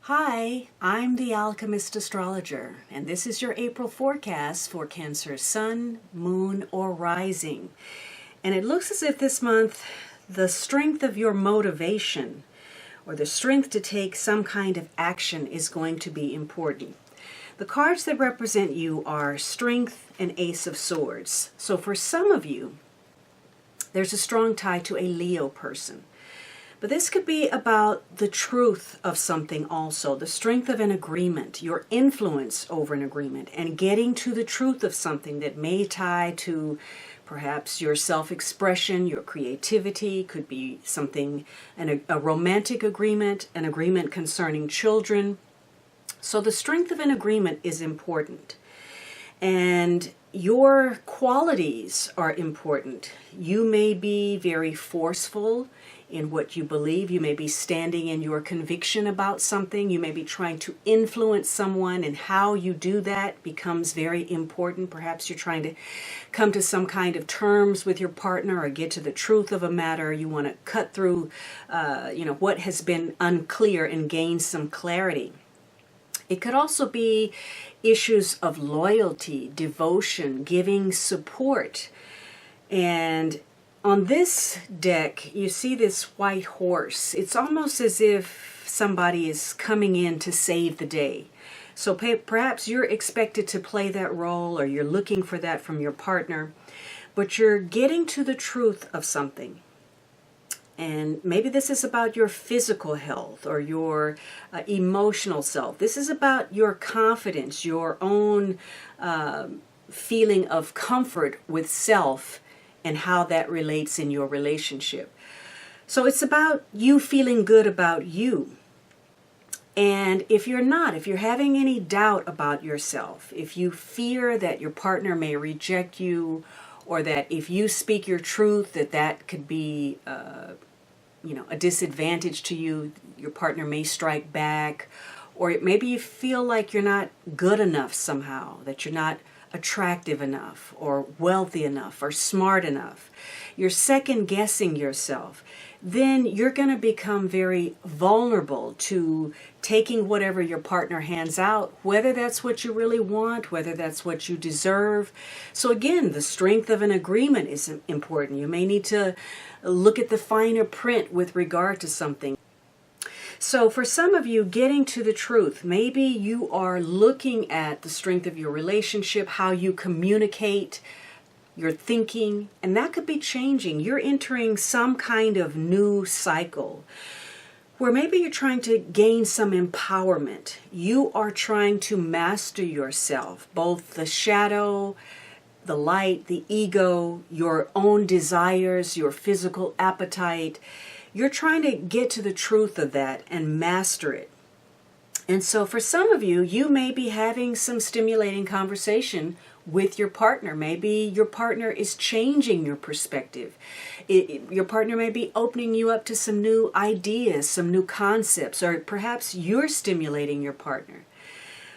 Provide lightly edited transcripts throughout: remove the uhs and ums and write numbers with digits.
Hi, I'm the Alchemist Astrologer, and this is your April forecast for Cancer's Sun, Moon, or Rising. And it looks as if this month, the strength of your motivation, or the strength to take some kind of action, is going to be important. The cards that represent you are Strength and Ace of Swords. So for some of you, there's a strong tie to a Leo person. But this could be about the truth of something also, the strength of an agreement, your influence over an agreement, and getting to the truth of something that may tie to perhaps your self-expression, your creativity, could be something, a romantic agreement, an agreement concerning children. So the strength of an agreement is important. And your qualities are important. You may be very forceful in what you believe. You may be standing in your conviction about something. You may be trying to influence someone, and how you do that becomes very important. Perhaps you're trying to come to some kind of terms with your partner or get to the truth of a matter. You want to cut through what has been unclear and gain some clarity. It could also be issues of loyalty, devotion, giving support. And on this deck, you see this white horse. It's almost as if somebody is coming in to save the day. So perhaps you're expected to play that role, or you're looking for that from your partner, but you're getting to the truth of something. And maybe this is about your physical health or your emotional self. This is about your confidence, your own feeling of comfort with self and how that relates in your relationship. So it's about you feeling good about you. And if you're having any doubt about yourself, if you fear that your partner may reject you, or that if you speak your truth, that could be a disadvantage to you, your partner may strike back, or maybe you feel like you're not good enough somehow, that you're not attractive enough or wealthy enough or smart enough. You're second guessing yourself. Then you're going to become very vulnerable to taking whatever your partner hands out, whether that's what you really want, whether that's what you deserve. So again, the strength of an agreement is important. You may need to look at the finer print with regard to something. So for some of you, getting to the truth, maybe you are looking at the strength of your relationship, how you communicate, your thinking, and that could be changing. You're entering some kind of new cycle where maybe you're trying to gain some empowerment. You are trying to master yourself, both the shadow, the light, the ego, your own desires, your physical appetite. You're trying to get to the truth of that and master it. And so for some of you, you may be having some stimulating conversation with your partner. Maybe your partner is changing your perspective. Your partner may be opening you up to some new ideas, some new concepts, or perhaps you're stimulating your partner.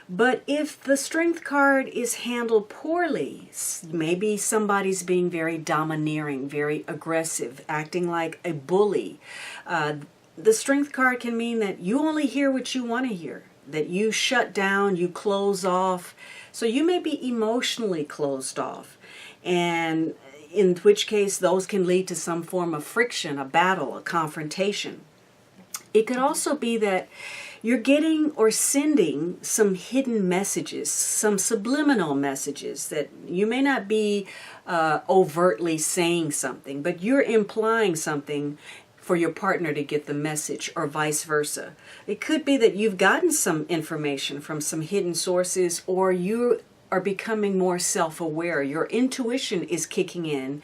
But if the Strength card is handled poorly, maybe somebody's being very domineering, very aggressive, acting like a bully. The Strength card can mean that you only hear what you want to hear, that you shut down, you close off. So you may be emotionally closed off, and in which case those can lead to some form of friction, a battle, a confrontation. It could also be that you're getting or sending some hidden messages, some subliminal messages that you may not be overtly saying something, but you're implying something for your partner to get the message, or vice versa. It could be that you've gotten some information from some hidden sources, or you are becoming more self-aware. Your intuition is kicking in,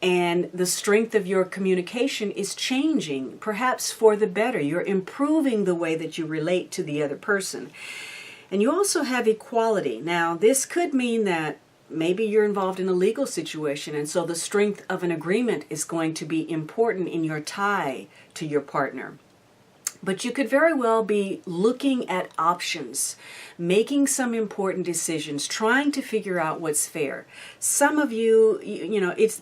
and the strength of your communication is changing, perhaps for the better. You're improving the way that you relate to the other person. And you also have equality. Now, this could mean that maybe you're involved in a legal situation, and so the strength of an agreement is going to be important in your tie to your partner. But you could very well be looking at options, making some important decisions, trying to figure out what's fair. Some of you,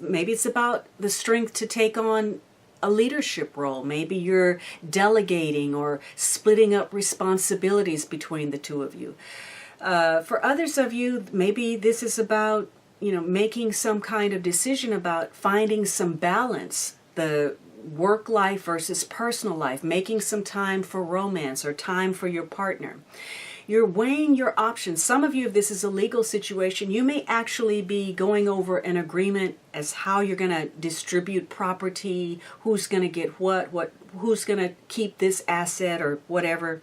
maybe it's about the strength to take on a leadership role. Maybe you're delegating or splitting up responsibilities between the two of you. For others of you, maybe this is about, making some kind of decision about finding some balance, the work life versus personal life, making some time for romance or time for your partner. You're weighing your options. Some of you, if this is a legal situation, you may actually be going over an agreement as how you're going to distribute property, who's going to get what, who's going to keep this asset or whatever.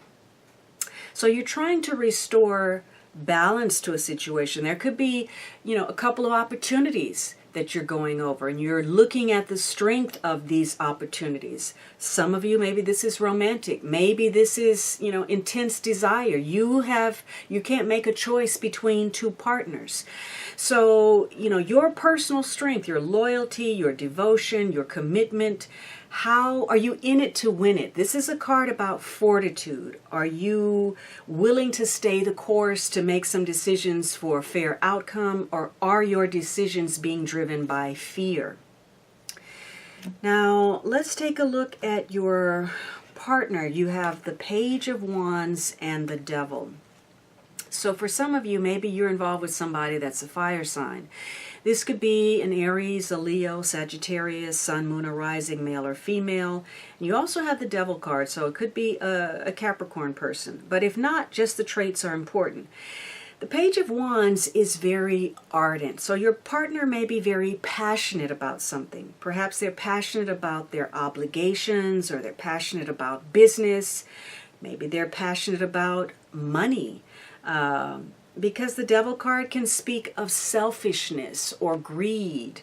So you're trying to restore balance to a situation. There could be, a couple of opportunities that you're going over, and you're looking at the strength of these opportunities. Some of you, maybe this is romantic. Maybe this is, intense desire. You can't make a choice between two partners. So, your personal strength, your loyalty, your devotion, your commitment, how are you in it to win it? This is a card about fortitude. Are you willing to stay the course to make some decisions for a fair outcome, or are your decisions being driven by fear? Now, let's take a look at your partner. You have the Page of Wands and the Devil. So for some of you, maybe you're involved with somebody that's a fire sign. This could be an Aries, a Leo, Sagittarius, Sun, Moon, or Rising, male or female. And you also have the Devil card, so it could be a Capricorn person. But if not, just the traits are important. The Page of Wands is very ardent. So your partner may be very passionate about something. Perhaps they're passionate about their obligations, or they're passionate about business. Maybe they're passionate about money. Because the Devil card can speak of selfishness or greed,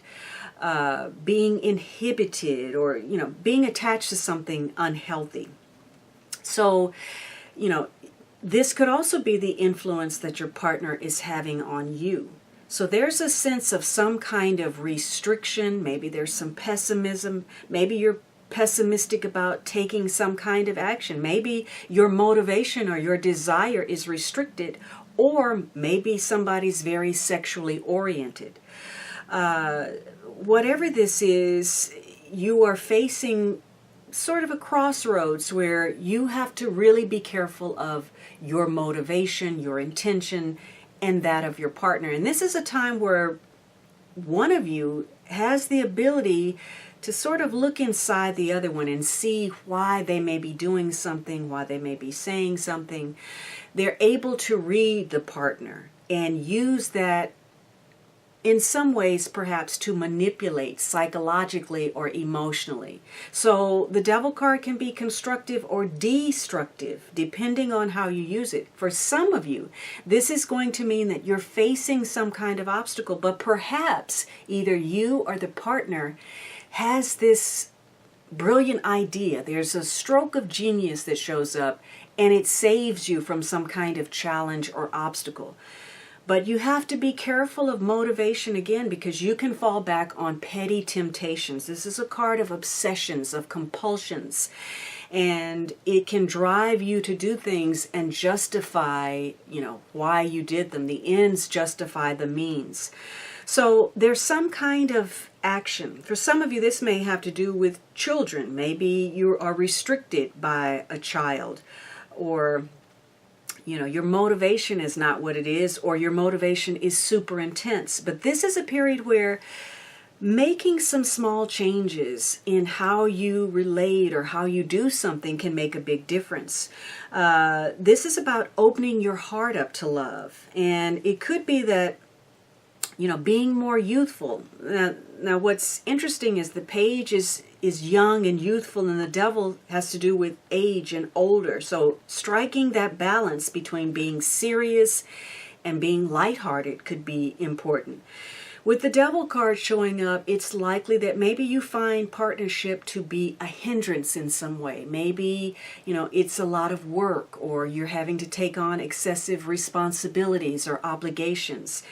being inhibited, or, being attached to something unhealthy. So, this could also be the influence that your partner is having on you. So there's a sense of some kind of restriction. Maybe there's some pessimism. Maybe you're pessimistic about taking some kind of action. Maybe your motivation or your desire is restricted, or maybe somebody's very sexually oriented. Whatever this is, you are facing sort of a crossroads where you have to really be careful of your motivation, your intention, and that of your partner. And this is a time where one of you has the ability to sort of look inside the other one and see why they may be doing something, why they may be saying something. They're able to read the partner and use that in some ways perhaps to manipulate psychologically or emotionally. So the Devil card can be constructive or destructive depending on how you use it. For some of you, this is going to mean that you're facing some kind of obstacle, but perhaps either you or the partner has this brilliant idea. There's a stroke of genius that shows up, and it saves you from some kind of challenge or obstacle. But you have to be careful of motivation again, because you can fall back on petty temptations. This is a card of obsessions, of compulsions, and it can drive you to do things and justify, why you did them. The ends justify the means. So there's some kind of action. For some of you, this may have to do with children. Maybe you are restricted by a child, or your motivation is not what it is, or your motivation is super intense. But this is a period where making some small changes in how you relate or how you do something can make a big difference. This is about opening your heart up to love. And it could be that, being more youthful. Now what's interesting is the Page is young and youthful, and the Devil has to do with age and older. So striking that balance between being serious and being lighthearted could be important. With the Devil card showing up, it's likely that maybe you find partnership to be a hindrance in some way. Maybe, it's a lot of work, or you're having to take on excessive responsibilities or obligations.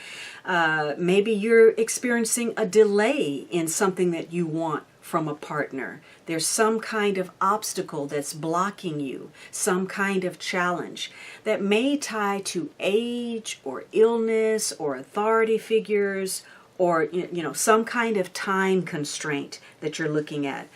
Maybe you're experiencing a delay in something that you want from a partner. There's some kind of obstacle that's blocking you, some kind of challenge that may tie to age or illness or authority figures, or some kind of time constraint that you're looking at.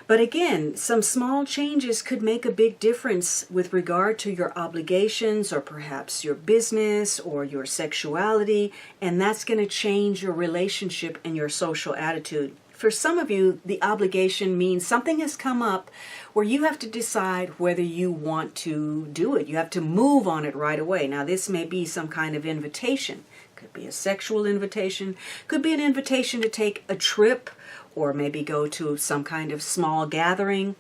But again, some small changes could make a big difference with regard to your obligations or perhaps your business or your sexuality, and that's going to change your relationship and your social attitude. For some of you, the obligation means something has come up where you have to decide whether you want to do it. You have to move on it right away. Now, this may be some kind of invitation. Could be a sexual invitation, could be an invitation to take a trip, or maybe go to some kind of small gathering,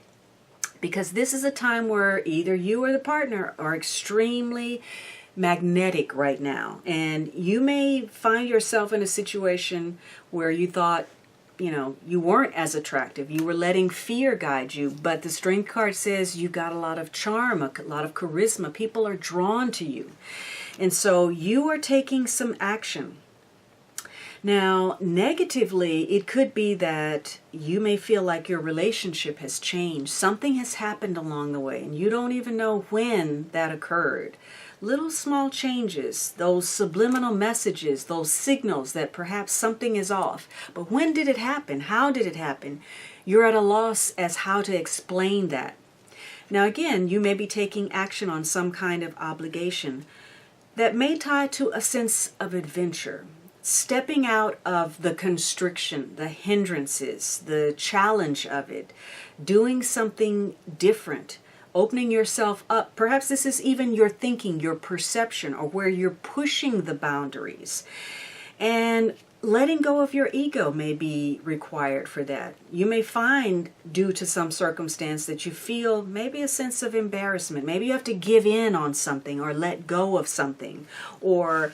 because this is a time where either you or the partner are extremely magnetic right now. And you may find yourself in a situation where you thought, you weren't as attractive. You were letting fear guide you, but the Strength card says you got a lot of charm, a lot of charisma. People are drawn to you. And so you are taking some action. Now, negatively, it could be that you may feel like your relationship has changed. Something has happened along the way, and you don't even know when that occurred. Little small changes, those subliminal messages, those signals that perhaps something is off. But when did it happen? How did it happen? You're at a loss as how to explain that. Now, again, you may be taking action on some kind of obligation that may tie to a sense of adventure. Stepping out of the constriction, the hindrances, the challenge of it, doing something different, opening yourself up. Perhaps this is even your thinking, your perception, or where you're pushing the boundaries. And letting go of your ego may be required for that. You may find, due to some circumstance, that you feel maybe a sense of embarrassment. Maybe you have to give in on something or let go of something. Or,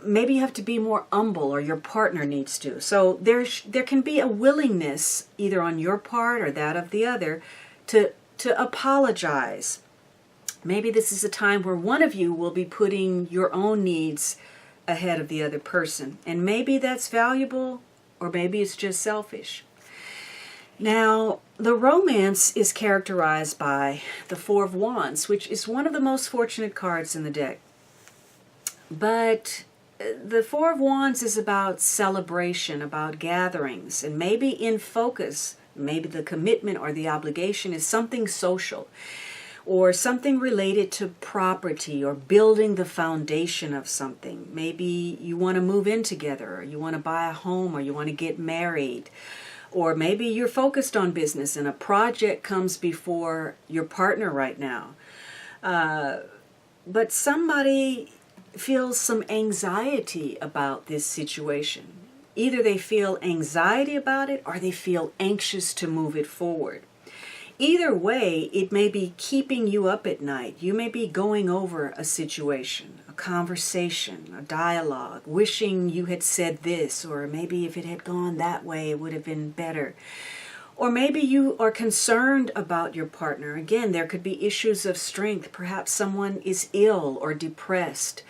maybe you have to be more humble, or your partner needs to. So there can be a willingness, either on your part or that of the other, to apologize. Maybe this is a time where one of you will be putting your own needs ahead of the other person. And maybe that's valuable, or maybe it's just selfish. Now, the romance is characterized by the Four of Wands, which is one of the most fortunate cards in the deck. But the Four of Wands is about celebration, about gatherings, and maybe in focus, maybe the commitment or the obligation is something social, or something related to property, or building the foundation of something. Maybe you want to move in together, or you want to buy a home, or you want to get married. Or maybe you're focused on business and a project comes before your partner right now. But somebody feels some anxiety about this situation. Either they feel anxiety about it, or they feel anxious to move it forward. Either way, it may be keeping you up at night. You may be going over a situation, a conversation, a dialogue, wishing you had said this, or maybe if it had gone that way, it would have been better. Or maybe you are concerned about your partner. Again, there could be issues of strength. Perhaps someone is ill or depressed.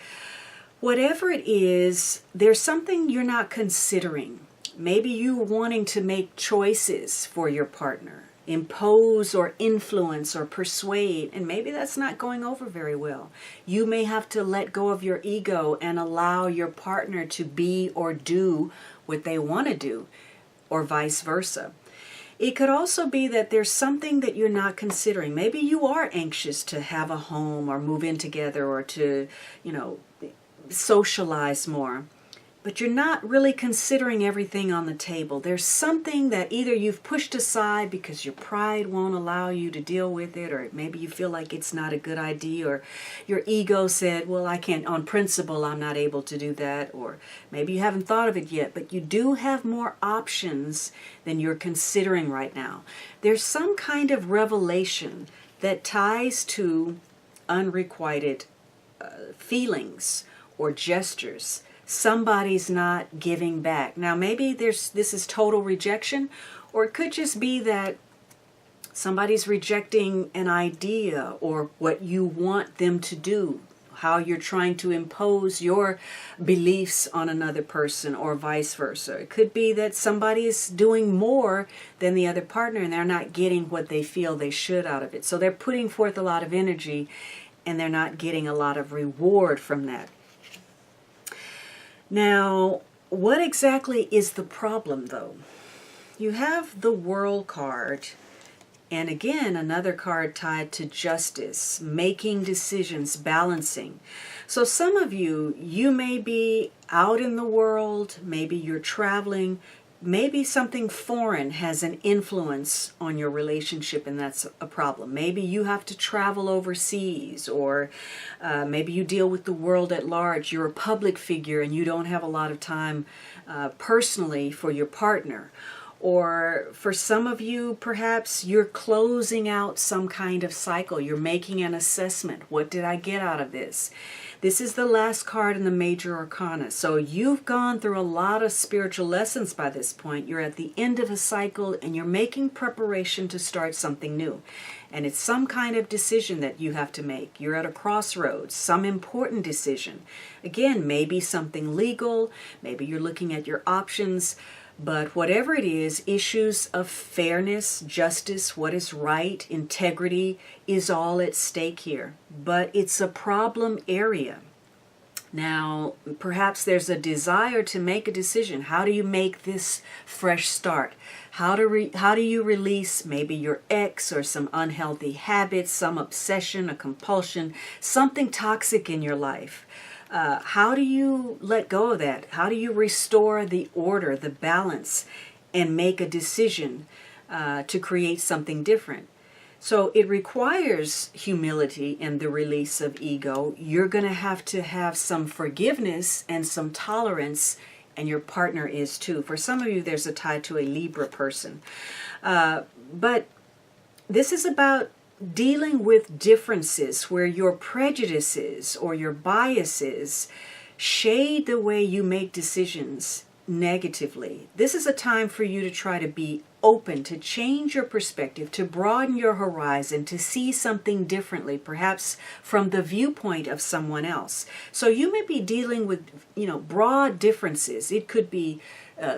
Whatever it is, there's something you're not considering. Maybe you wanting to make choices for your partner, impose or influence or persuade, and maybe that's not going over very well. You may have to let go of your ego and allow your partner to be or do what they want to do, or vice versa. It could also be that there's something that you're not considering. Maybe you are anxious to have a home or move in together, or to, socialize more. But you're not really considering everything on the table. There's something that either you've pushed aside because your pride won't allow you to deal with it, or maybe you feel like it's not a good idea, or your ego said, well, I can't, on principle, I'm not able to do that, or maybe you haven't thought of it yet, but you do have more options than you're considering right now. There's some kind of revelation that ties to unrequited feelings or gestures. Somebody's not giving back. Now, maybe this is total rejection, or it could just be that somebody's rejecting an idea or what you want them to do, how you're trying to impose your beliefs on another person, or vice versa. It could be that somebody is doing more than the other partner and they're not getting what they feel they should out of it. So they're putting forth a lot of energy and they're not getting a lot of reward from that. Now, what exactly is the problem, though? you have the World card, and again, another card tied to justice, making decisions, balancing. So some of you, you may be out in the world, maybe you're traveling, maybe something foreign has an influence on your relationship and that's a problem. Maybe you have to travel overseas, or maybe you deal with the world at large. You're a public figure and you don't have a lot of time personally for your partner. Or for some of you, perhaps you're closing out some kind of cycle. You're making an assessment. What did I get out of this? This is the last card in the major arcana. So you've gone through a lot of spiritual lessons by this point. You're at the end of a cycle and you're making preparation to start something new. And it's some kind of decision that you have to make. You're at a crossroads, some important decision. Again, maybe something legal, maybe you're looking at your options. But whatever it is, issues of fairness, justice, what is right, integrity is all at stake here. But it's a problem area. Now, perhaps there's a desire to make a decision. How do you make this fresh start? How do you release maybe your ex or some unhealthy habits, some obsession, a compulsion, something toxic in your life? How do you let go of that? How do you restore the order, the balance, and make a decision to create something different? So it requires humility and the release of ego. You're going to have some forgiveness and some tolerance, and your partner is too. For some of you, there's a tie to a Libra person. But this is about dealing with differences where your prejudices or your biases shade the way you make decisions negatively. This is a time for you to try to be open, to change your perspective, to broaden your horizon, to see something differently, perhaps from the viewpoint of someone else. So you may be dealing with, broad differences. It could be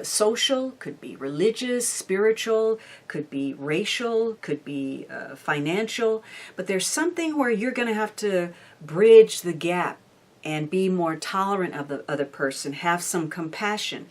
social, could be religious, spiritual, could be racial, could be financial, but there's something where you're going to have to bridge the gap and be more tolerant of the other person, have some compassion.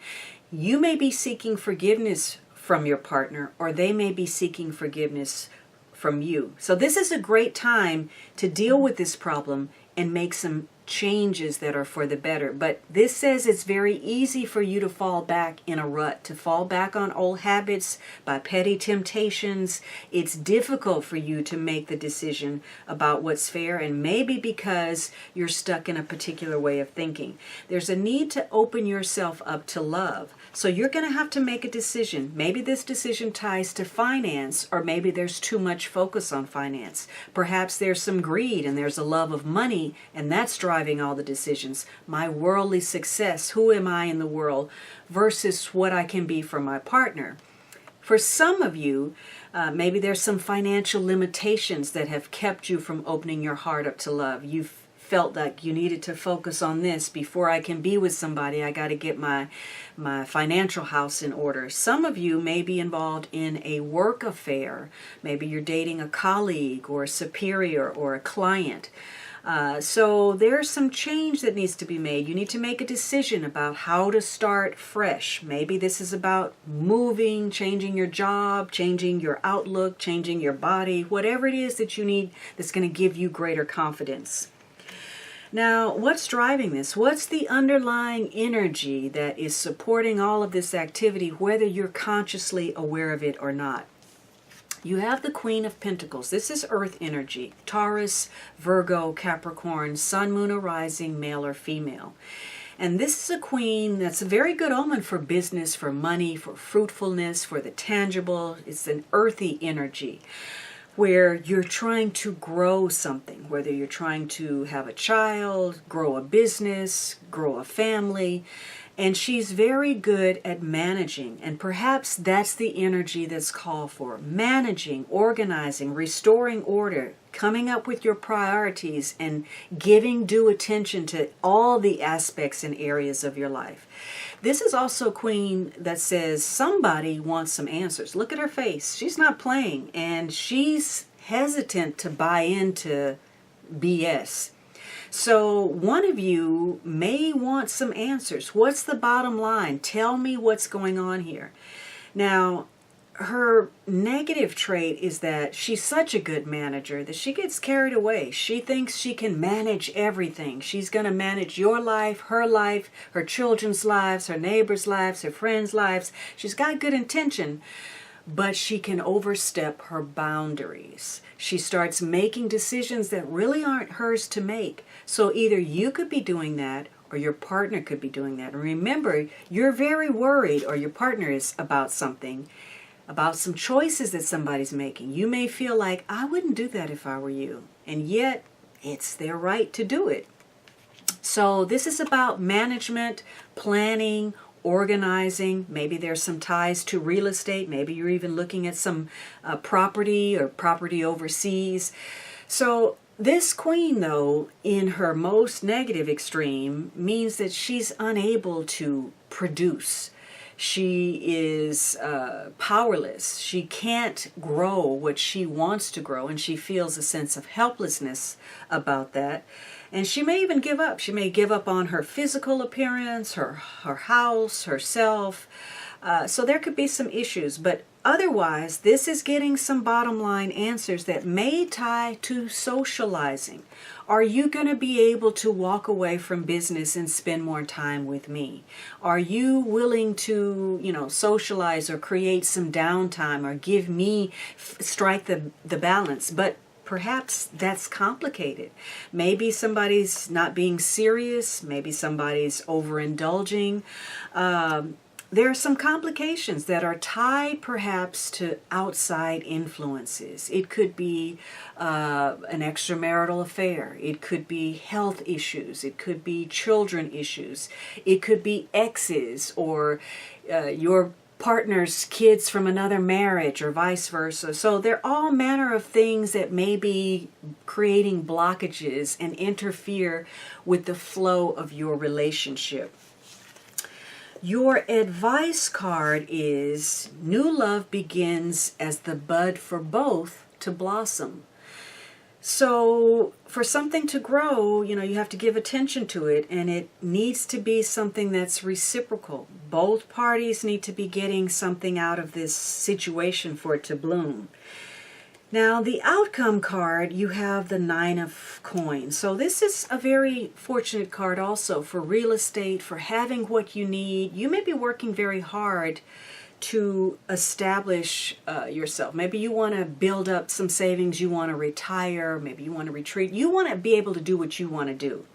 You may be seeking forgiveness from your partner, or they may be seeking forgiveness from you. So this is a great time to deal with this problem and make some changes that are for the better. But this says it's very easy for you to fall back in a rut, to fall back on old habits, by petty temptations. It's difficult for you to make the decision about what's fair, and maybe because you're stuck in a particular way of thinking. There's a need to open yourself up to love. So you're going to have to make a decision. Maybe this decision ties to finance, or maybe there's too much focus on finance. Perhaps there's some greed and there's a love of money, and that's driving all the decisions. My worldly success, who am I in the world, versus what I can be for my partner. For some of you, maybe there's some financial limitations that have kept you from opening your heart up to love. You've felt like you needed to focus on this before I can be with somebody. I got to get my financial house in order. Some of you may be involved in a work affair. Maybe you're dating a colleague or a superior or a client. So there's some change that needs to be made. You need to make a decision about how to start fresh. Maybe this is about moving, changing your job, changing your outlook, changing your body, whatever it is that you need that's going to give you greater confidence. Now, what's driving this? What's the underlying energy that is supporting all of this activity, whether you're consciously aware of it or not? You have the Queen of Pentacles. This is earth energy. Taurus, Virgo, Capricorn, Sun, Moon, or Rising, male or female. And this is a queen that's a very good omen for business, for money, for fruitfulness, for the tangible. It's an earthy energy where you're trying to grow something, whether you're trying to have a child, grow a business, grow a family. And she's very good at managing, and perhaps that's the energy that's called for. Managing, organizing, restoring order, coming up with your priorities, and giving due attention to all the aspects and areas of your life. This is also a queen that says somebody wants some answers. Look at her face. She's not playing, and she's hesitant to buy into BS. So one of you may want some answers. What's the bottom line? Tell me what's going on here. Now, her negative trait is that she's such a good manager that she gets carried away. She thinks she can manage everything. She's going to manage your life, her children's lives, her neighbors' lives, her friends' lives. She's got good intention, but she can overstep her boundaries. She starts making decisions that really aren't hers to make. So either you could be doing that or your partner could be doing that. And remember, you're very worried, or your partner is, about something, about some choices that somebody's making. You may feel like, I wouldn't do that if I were you. And yet, it's their right to do it. So this is about management, planning, organizing. Maybe there's some ties to real estate. Maybe you're even looking at some property or property overseas. So this queen, though, in her most negative extreme, means that she's unable to produce. She is powerless. She can't grow what she wants to grow, and she feels a sense of helplessness about that. And she may even give up. She may give up on her physical appearance, her house, herself. So there could be some issues, but otherwise, this is getting some bottom line answers that may tie to socializing. Are you going to be able to walk away from business and spend more time with me? Are you willing to, socialize or create some downtime or give me, strike the balance? But perhaps that's complicated. Maybe somebody's not being serious. Maybe somebody's overindulging. There are some complications that are tied perhaps to outside influences. It could be an extramarital affair. It could be health issues. It could be children issues. It could be exes or your partner's kids from another marriage or vice versa. So there are all manner of things that may be creating blockages and interfere with the flow of your relationship. Your advice card is, new love begins as the bud for both to blossom. So for something to grow, you have to give attention to it, and it needs to be something that's reciprocal. Both parties need to be getting something out of this situation for it to bloom. Now, the outcome card, you have the 9 of coins. So this is a very fortunate card also for real estate, for having what you need. You may be working very hard to establish yourself. Maybe you want to build up some savings, you want to retire, maybe you want to retreat. You want to be able to do what you want to do.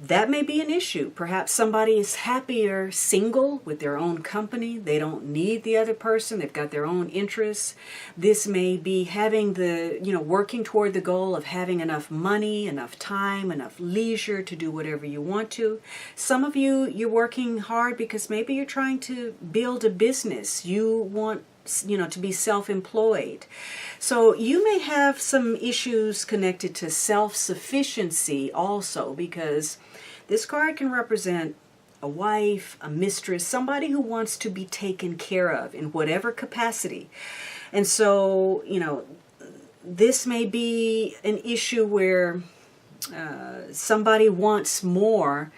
That may be an issue. Perhaps somebody is happier single with their own company. They don't need the other person. They've got their own interests. This may be having working toward the goal of having enough money, enough time, enough leisure to do whatever you want to. Some of you, you're working hard because maybe you're trying to build a business. You want to be self-employed. So you may have some issues connected to self-sufficiency also, because this card can represent a wife, a mistress, somebody who wants to be taken care of in whatever capacity. And so, this may be an issue where somebody wants more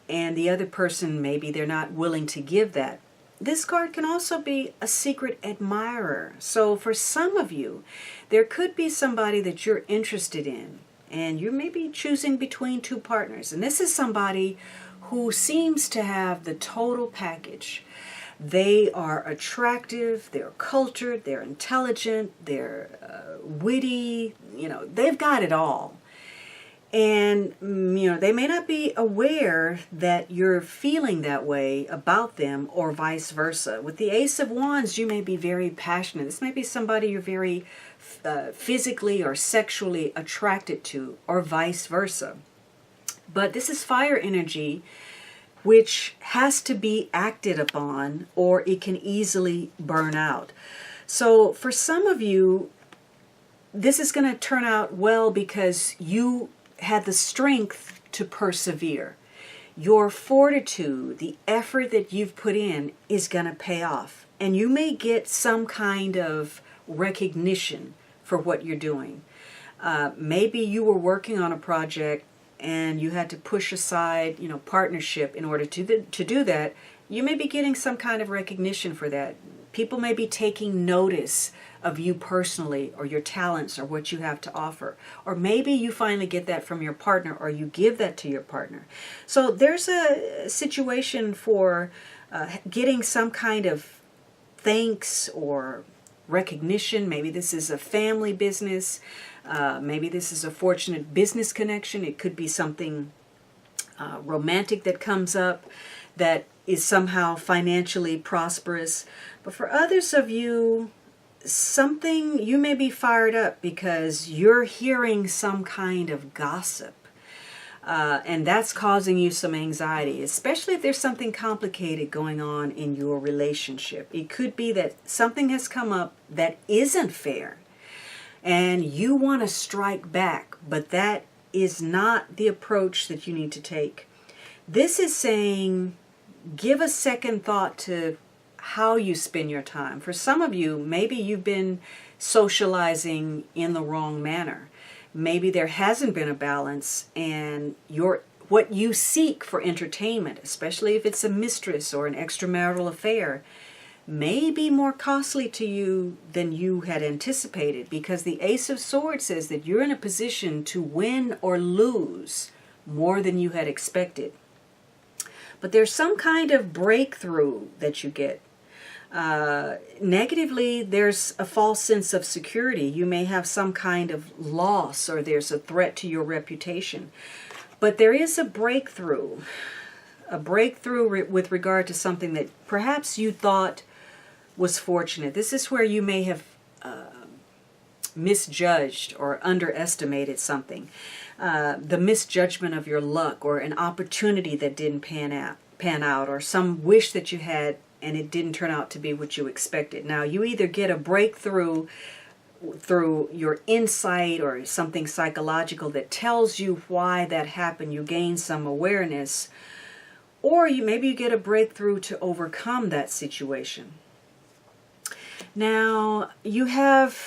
and the other person, maybe they're not willing to give that. This card can also be a secret admirer. So for some of you, there could be somebody that you're interested in, and you may be choosing between two partners. And this is somebody who seems to have the total package. They are attractive, they're cultured, they're intelligent, they're witty, they've got it all. And, they may not be aware that you're feeling that way about them, or vice versa. With the Ace of Wands, you may be very passionate. This may be somebody you're very physically or sexually attracted to, or vice versa. But this is fire energy, which has to be acted upon, or it can easily burn out. So for some of you, this is going to turn out well because you had the strength to persevere. Your fortitude, the effort that you've put in, is going to pay off. And you may get some kind of recognition for what you're doing. Maybe you were working on a project and you had to push aside, partnership in order to do that. you may be getting some kind of recognition for that. People may be taking notice of you personally, or your talents, or what you have to offer. Or maybe you finally get that from your partner, or you give that to your partner. So there's a situation for getting some kind of thanks or recognition. Maybe this is a family business. Maybe this is a fortunate business connection. It could be something romantic that comes up that is somehow financially prosperous. But for others of you, you may be fired up because you're hearing some kind of gossip. And that's causing you some anxiety, especially if there's something complicated going on in your relationship. It could be that something has come up that isn't fair, and you want to strike back, but that is not the approach that you need to take. This is saying, give a second thought to how you spend your time. For some of you, maybe you've been socializing in the wrong manner. Maybe there hasn't been a balance, and what you seek for entertainment, especially if it's a mistress or an extramarital affair, may be more costly to you than you had anticipated, because the Ace of Swords says that you're in a position to win or lose more than you had expected. But there's some kind of breakthrough that you get. Negatively, there's a false sense of security. You may have some kind of loss, or there's a threat to your reputation. But there is a breakthrough with regard to something that perhaps you thought was fortunate. This is where you may have misjudged or underestimated something. The misjudgment of your luck, or an opportunity that didn't pan out, or some wish that you had and it didn't turn out to be what you expected. Now, you either get a breakthrough through your insight or something psychological that tells you why that happened. You gain some awareness, or maybe you get a breakthrough to overcome that situation. Now, you have,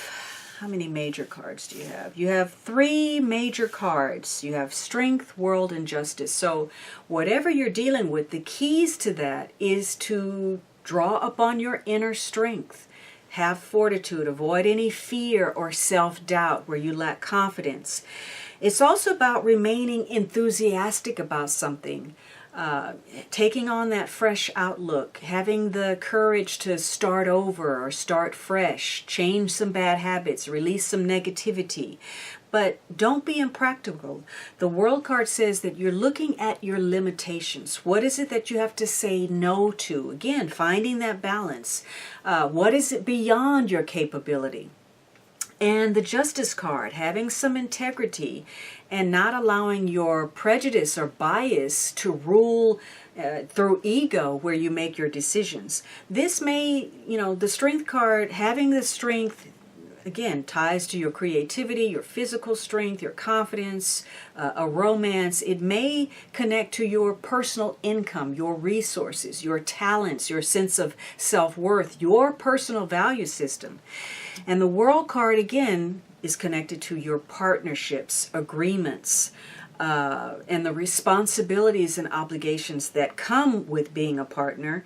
how many major cards do you have? You have 3 major cards. You have Strength, World, and Justice. So whatever you're dealing with, the keys to that is to draw upon your inner strength. Have fortitude. Avoid any fear or self-doubt where you lack confidence. It's also about remaining enthusiastic about something. Taking on that fresh outlook, having the courage to start over or start fresh, change some bad habits, release some negativity. But don't be impractical. The World card says that you're looking at your limitations. What is it that you have to say no to? Again, finding that balance. What is it beyond your capability? And the Justice card, having some integrity and not allowing your prejudice or bias to rule through ego where you make your decisions. This may, the Strength card, having the strength, again, ties to your creativity, your physical strength, your confidence, a romance. It may connect to your personal income, your resources, your talents, your sense of self-worth, your personal value system. And the World card, again, is connected to your partnerships, agreements, and the responsibilities and obligations that come with being a partner.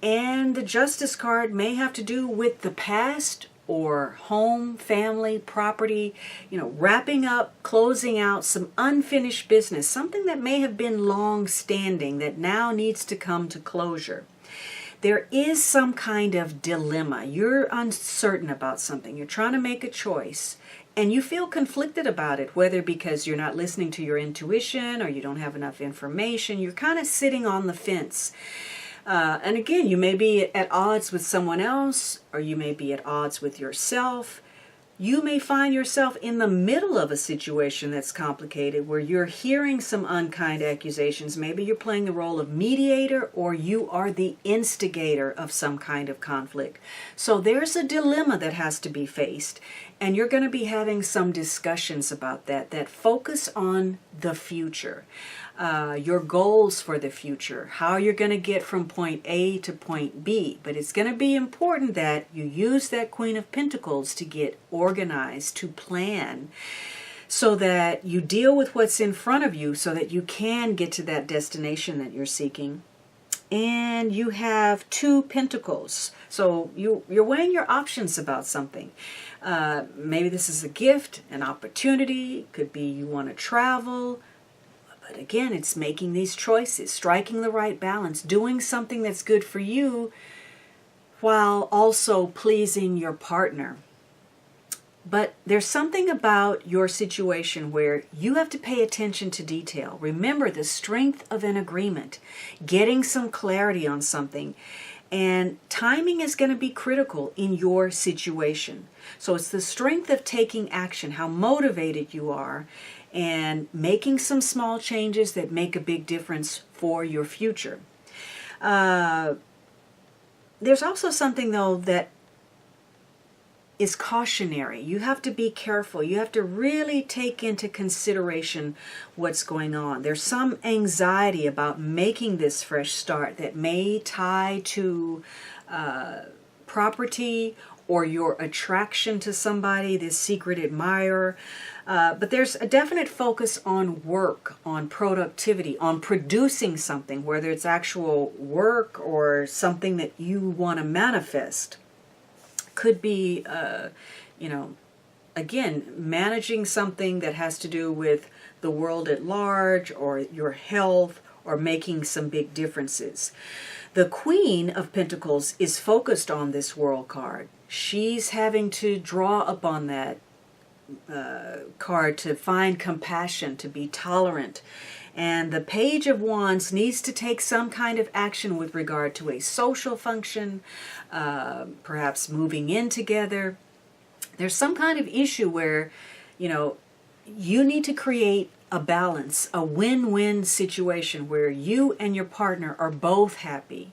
And the Justice card may have to do with the past, or home, family, property, wrapping up, closing out some unfinished business, something that may have been long-standing that now needs to come to closure. There is some kind of dilemma. You're uncertain about something. You're trying to make a choice, and you feel conflicted about it, whether because you're not listening to your intuition or you don't have enough information. You're kind of sitting on the fence. And again, you may be at odds with someone else, or you may be at odds with yourself. You may find yourself in the middle of a situation that's complicated, where you're hearing some unkind accusations. Maybe you're playing the role of mediator, or you are the instigator of some kind of conflict. So there's a dilemma that has to be faced, and you're going to be having some discussions about that focus on the future. Your goals for the future, how you're going to get from point A to point B. But it's going to be important that you use that Queen of Pentacles to get organized, to plan, so that you deal with what's in front of you so that you can get to that destination that you're seeking. and you have 2 pentacles. So you're weighing your options about something. Maybe this is a gift, an opportunity. It could be you want to travel. But again, it's making these choices, striking the right balance, doing something that's good for you while also pleasing your partner. But there's something about your situation where you have to pay attention to detail. Remember the strength of an agreement, getting some clarity on something, and timing is going to be critical in your situation. So it's the strength of taking action, how motivated you are, and making some small changes that make a big difference for your future. There's also something, though, that is cautionary. You have to be careful. You have to really take into consideration what's going on. There's some anxiety about making this fresh start that may tie to property or your attraction to somebody, this secret admirer. But there's a definite focus on work, on productivity, on producing something, whether it's actual work or something that you want to manifest. Could be, again, managing something that has to do with the world at large or your health or making some big differences. The Queen of Pentacles is focused on this World card. She's having to draw upon that card to find compassion, to be tolerant. And the Page of Wands needs to take some kind of action with regard to a social function, perhaps moving in together. There's some kind of issue where, you need to create a balance, a win-win situation where you and your partner are both happy.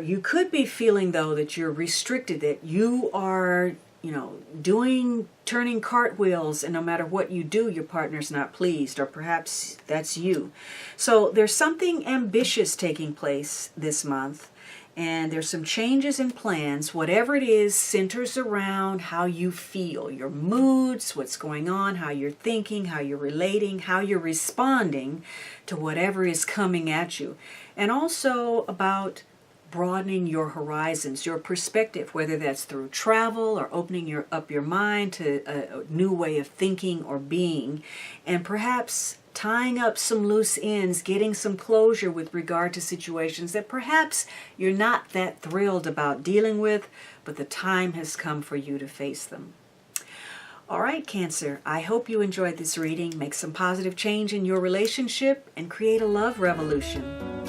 You could be feeling, though, that you're restricted, that you are turning cartwheels, and no matter what you do, your partner's not pleased, or perhaps that's you. So there's something ambitious taking place this month, and there's some changes in plans. Whatever it is centers around how you feel, your moods, what's going on, how you're thinking, how you're relating, how you're responding to whatever is coming at you, and also about broadening your horizons, your perspective, whether that's through travel or opening up your mind to a new way of thinking or being, and perhaps tying up some loose ends, getting some closure with regard to situations that perhaps you're not that thrilled about dealing with, but the time has come for you to face them. All right, Cancer, I hope you enjoyed this reading. Make some positive change in your relationship and create a love revolution.